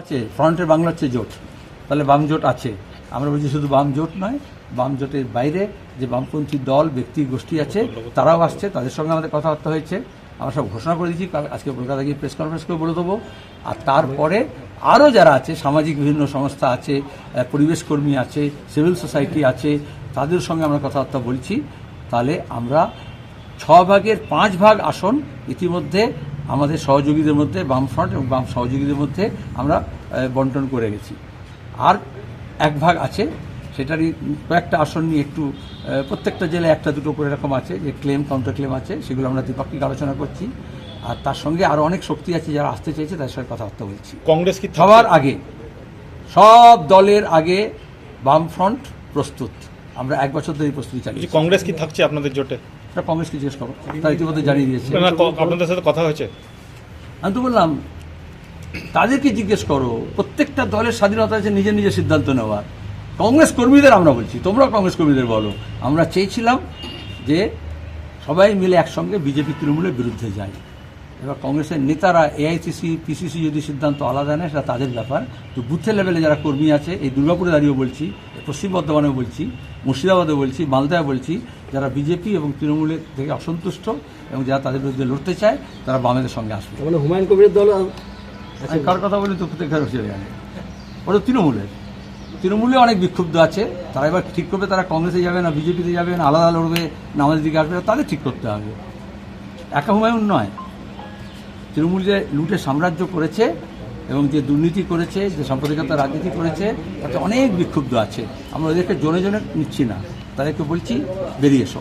আছে ফ্রন্টের বাংলা হচ্ছে জোট, তাহলে বাম জোট আছে। আমরা বলছি শুধু বাম জোট নয়, বাম জোটের বাইরে যে বামপন্থী দল ব্যক্তি গোষ্ঠী আছে তারাও আসছে, তাদের সঙ্গে আমাদের কথাবার্তা হয়েছে। আমরা সব ঘোষণা করে দিয়েছি, আজকে কলকাতা গিয়ে প্রেস কনফারেন্স করে বলে দেবো। আর তারপরে আরও যারা আছে, সামাজিক বিভিন্ন সংস্থা আছে, পরিবেশ কর্মী আছে, সিভিল সোসাইটি আছে, তাদের সঙ্গে আমরা কথাবার্তা বলছি। তাহলে আমরা 6 ভাগের 5 ভাগ আসন ইতিমধ্যে আমাদের সহযোগীদের মধ্যে, বামফ্রন্ট এবং বাম সহযোগীদের মধ্যে আমরা বন্টন করে গেছি। আর 1 ভাগ আছে, সেটারই কয়েকটা আসন নিয়ে একটু প্রত্যেকটা জেলায় 1-2 করে এরকম আছে, যে ক্লেম কাউন্টার ক্লেম আছে, সেগুলো আমরা দ্বিপাক্ষিক আলোচনা করছি। আর তার সঙ্গে আরও অনেক শক্তি আছে যারা আসতে চাইছে, তাদের সঙ্গে কথাবার্তা বলছি। কংগ্রেস কি সবার আগে, সব দলের আগে বামফ্রন্ট প্রস্তুত। আমরা 1 বছর ধরে প্রস্তুতি চালিয়েছি। কংগ্রেস কি থাকছে আপনাদের জোটে? এটা কংগ্রেসকে জিজ্ঞেস করো, তারা ইতিমধ্যে জানিয়ে দিয়েছে। আপনাদের সাথে কথা হয়েছে? আমি তো বললাম তাদেরকে জিজ্ঞেস করো, প্রত্যেকটা দলের স্বাধীনতা আছে নিজের নিজের সিদ্ধান্ত নেওয়ার। কংগ্রেস কর্মীদের আমরা বলছি, তোমরাও কংগ্রেস কর্মীদের বলো। আমরা চেয়েছিলাম যে সবাই মিলে একসঙ্গে বিজেপি তৃণমূলের বিরুদ্ধে যায়। এবার কংগ্রেসের নেতারা এআইসিসি পিসিসি যদি সিদ্ধান্ত আলাদা নেয় সেটা তাদের ব্যাপার। তো বুথের লেভেলে যারা কর্মী আছে, এই দুর্গাপুরে দাঁড়িয়েও বলছি, পশ্চিম বর্ধমানেও বলছি, মুর্শিদাবাদে বলছি, মালদায় বলছি, যারা বিজেপি এবং তৃণমূলের থেকে অসন্তুষ্ট এবং যারা তাদের বিরুদ্ধে লড়তে চায় তারা বামেদের সঙ্গে আসবে। মানে হুমায়ুন কবিরের দল আমি কার কথা বলি তো প্রত্যেক চলে গেলে ওটা তৃণমূলে অনেক বিক্ষুব্ধ আছে। তারা এবার ঠিক করবে তারা কংগ্রেসে যাবে না বিজেপিতে যাবে না, আলাদা লড়বে না আমাদের দিকে আসবে, তাদের ঠিক করতে হবে। একা হুমায়ুন নয়, তৃণমূল যে লুটে সাম্রাজ্য করেছে এবং যে দুর্নীতি করেছে, যে সাম্প্রদায়িকতা রাজনীতি করেছে, তাতে অনেক বিক্ষুব্ধ আছে। আমরা ওদেরকে জনে জনে নিচ্ছি না, তাদেরকে বলছি বেরিয়ে এসো।